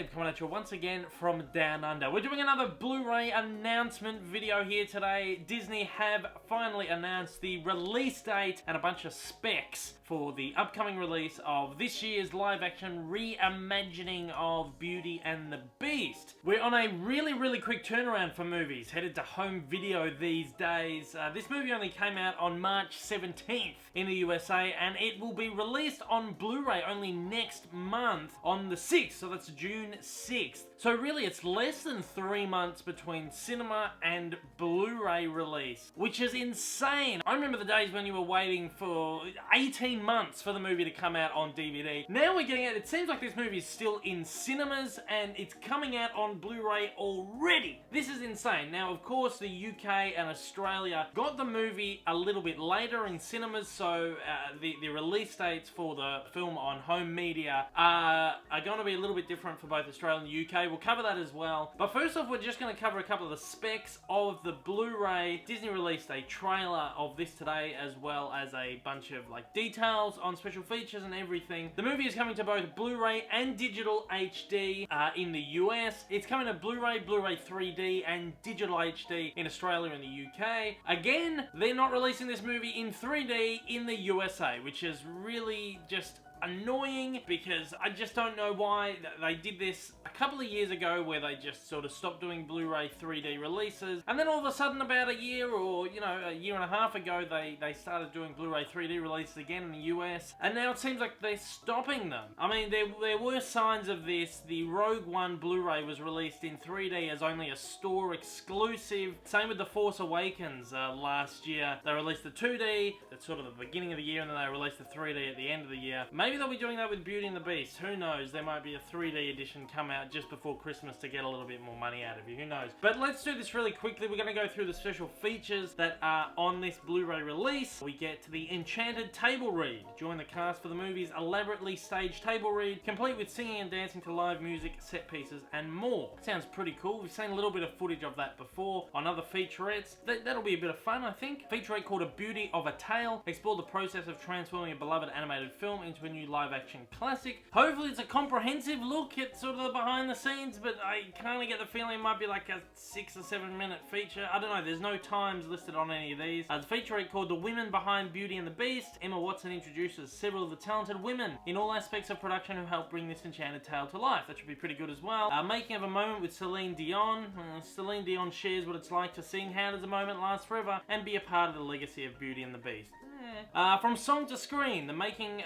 Gabe coming at you once again from Down Under. We're doing another Blu-ray announcement video here today. Disney have finally announced the release date and a bunch of specs for the upcoming release of this year's live-action reimagining of Beauty and the Beast. We're on a really quick turnaround for movies, headed to home video these days. This movie only came out on March 17th in the USA, and it will be released on Blu-ray only next month on the 6th, so that's June 6th. So really it's less than 3 months between cinema and Blu-ray release, which is insane. I remember the days when you were waiting for 18 months for the movie to come out on DVD. Now we're getting it seems like this movie is still in cinemas and it's coming out on Blu-ray already. This is insane. Now of course the UK and Australia got the movie a little bit later in cinemas, so the release dates for the film on home media are going to be a little bit different for both Australia and the UK. We'll cover that as well. But first off, we're just going to cover a couple of the specs of the Blu-ray. Disney released a trailer of this today, as well as a bunch of like details on special features and everything. The movie is coming to both Blu-ray and digital HD in the US. It's coming to Blu-ray, Blu-ray 3D, and digital HD in Australia and the UK. Again, they're not releasing this movie in 3D in the USA, which is really just annoying, because I just don't know why. They did this a couple of years ago where they just sort of stopped doing Blu-ray 3D releases, and then all of a sudden about a year or a year and a half ago they started doing Blu-ray 3D releases again in the US, and now it seems like they're stopping them. I mean, there were signs of this. The Rogue One Blu-ray was released in 3D as only a store exclusive. Same with The Force Awakens last year. They released the 2D at sort of the beginning of the year, and then they released the 3D at the end of the year. Maybe they'll be doing that with Beauty and the Beast. Who knows? There might be a 3D edition come out just before Christmas to get a little bit more money out of you. Who knows? But let's do this really quickly. We're going to go through the special features that are on this Blu-ray release. We get to the Enchanted Table Read. Join the cast for the movie's elaborately staged table read, complete with singing and dancing to live music, set pieces, and more. Sounds pretty cool. We've seen a little bit of footage of that before on other featurettes. That'll be a bit of fun, I think. Featurette called A Beauty of a Tale. Explore the process of transforming a beloved animated film into a new live-action classic. Hopefully it's a comprehensive look at sort of the behind the scenes, but I kind of get the feeling it might be like a 6 or 7 minute feature. I don't know, there's no times listed on any of these. The featurette called The Women Behind Beauty and the Beast. Emma Watson introduces several of the talented women in all aspects of production who help bring this enchanted tale to life. That should be pretty good as well. Making of a Moment with Celine Dion. Celine Dion shares what it's like to sing How Does a Moment Last Forever and be a part of the legacy of Beauty and the Beast. From song to screen, the making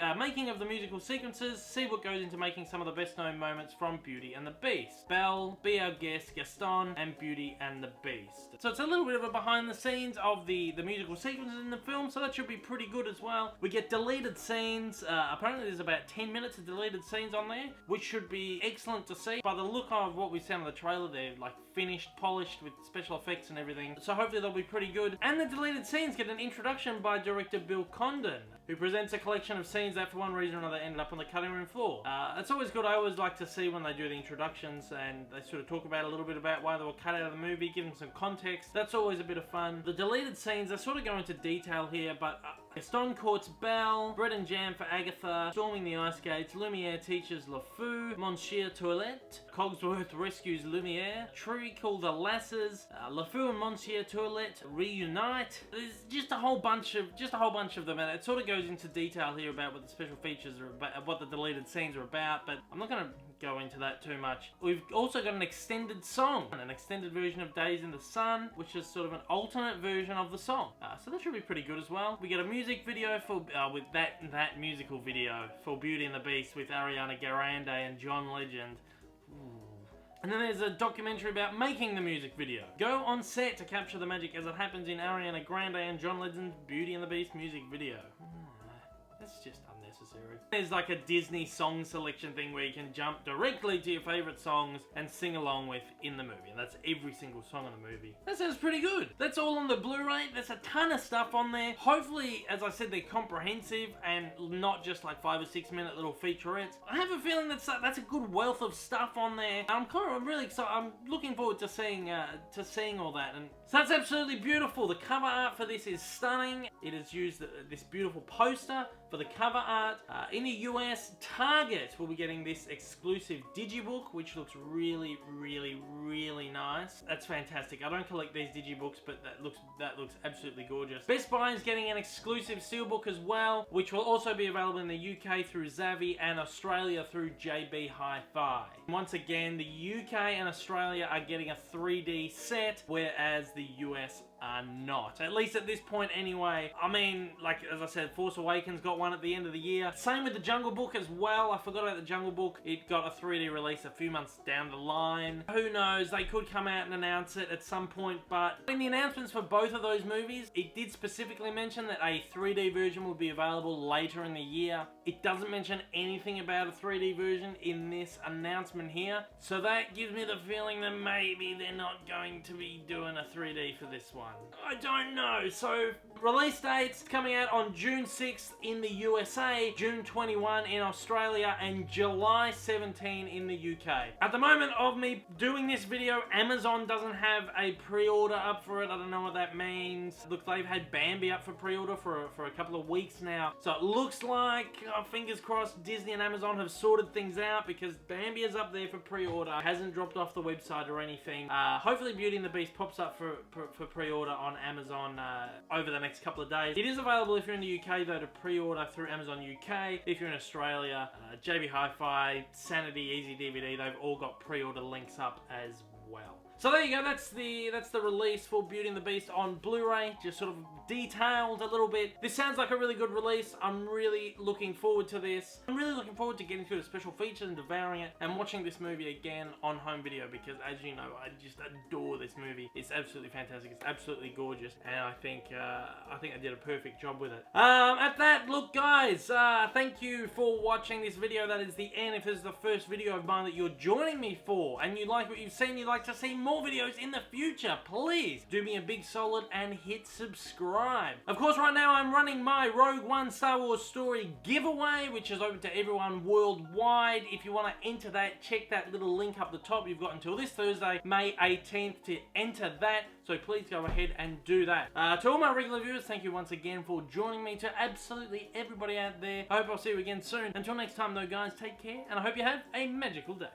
of the musical sequences. See what goes into making some of the best known moments from Beauty and the Beast. Belle, Be Our Guest, Gaston, and Beauty and the Beast. So it's a little bit of a behind the scenes of the musical sequences in the film, so that should be pretty good as well. We get deleted scenes. Apparently there's about 10 minutes of deleted scenes on there, which should be excellent to see. By the look of what we see on the trailer, they're like finished, polished with special effects and everything. So hopefully they'll be pretty good. And the deleted scenes get an introduction by director Bill Condon, who presents a collection of scenes that for one reason or another ended up on the cutting room floor. It's always good. I always like to see when they do the introductions and they sort of talk about a little bit about why they were cut out of the movie, give them some context. That's always a bit of fun. The deleted scenes, they sort of go into detail here, but Gaston courts Belle, bread and jam for Agatha, storming the ice gates, Lumiere teaches LeFou, Monsieur Toilette, Cogsworth rescues Lumiere, Treacle the lasses, LeFou and Monsieur Toilette reunite. There's just a whole bunch of them, and it sort of goes into detail here about what the special features are about, what the deleted scenes are about, but I'm not going to go into that too much. We've also got an extended song, an extended version of Days in the Sun, which is sort of an alternate version of the song. So that should be pretty good as well. We get a music video for with that musical video for Beauty and the Beast with Ariana Grande and John Legend. And then there's a documentary about making the music video. Go on set to capture the magic as it happens in Ariana Grande and John Legend's Beauty and the Beast music video. That's just unnecessary. There's like a Disney song selection thing where you can jump directly to your favourite songs and sing along with in the movie. And that's every single song in the movie. That sounds pretty good. That's all on the Blu-ray. There's a ton of stuff on there. Hopefully, as I said, they're comprehensive and not just like 5 or 6 minute little featurettes. I have a feeling that's a good wealth of stuff on there. I'm really excited. I'm looking forward to seeing all that. And so that's absolutely beautiful. The cover art for this is stunning. It has used this beautiful poster for the cover art. In the US, Target will be getting this exclusive digibook, which looks really, really, really nice. That's fantastic. I don't collect these digibooks, but that looks absolutely gorgeous. Best Buy is getting an exclusive steelbook as well, which will also be available in the UK through Zavvi and Australia through JB Hi-Fi. Once again, the UK and Australia are getting a 3D set, whereas the US are not. At least at this point anyway. I mean, like, as I said, Force Awakens got one at the end of the year. Same with the Jungle Book as well. I forgot about the Jungle Book. It got a 3D release a few months down the line. Who knows? They could come out and announce it at some point, but in the announcements for both of those movies, it did specifically mention that a 3D version will be available later in the year. It doesn't mention anything about a 3D version in this announcement here, so that gives me the feeling that maybe they're not going to be doing a 3D for this one. I don't know. So, release dates coming out on June 6th in the USA, June 21 in Australia, and July 17 in the UK. At the moment of me doing this video, Amazon doesn't have a pre-order up for it. I don't know what that means. Look, they've had Bambi up for pre-order for a couple of weeks now. So it looks like, fingers crossed, Disney and Amazon have sorted things out, because Bambi is up there for pre-order. It hasn't dropped off the website or anything. Hopefully Beauty and the Beast pops up for pre-order on Amazon over the next couple of days. It is available if you're in the UK though to pre-order through Amazon UK. If you're in Australia, JB Hi-Fi, Sanity, Easy DVD, they've all got pre-order links up as well. So there you go, that's the release for Beauty and the Beast on Blu-ray, just sort of detailed a little bit. This sounds like a really good release. I'm really looking forward to this. I'm really looking forward to getting through the special features and devouring it and watching this movie again on home video, because as you know, I just adore this movie. It's absolutely fantastic. It's absolutely gorgeous, and I think I did a perfect job with it. At that, look guys, thank you for watching this video. That is the end. If this is the first video of mine that you're joining me for, and you like what you've seen, you'd like to see more videos in the future, please do me a big solid and hit subscribe. Of course, right now I'm running my Rogue One Star Wars Story giveaway, which is open to everyone worldwide. If you want to enter that, check that little link up the top. You've got until this Thursday, May 18th, to enter that, so please go ahead and do that. To all my regular viewers, thank you once again for joining me. To absolutely everybody out there, I hope I'll see you again soon. Until next time though guys, take care, and I hope you have a magical day.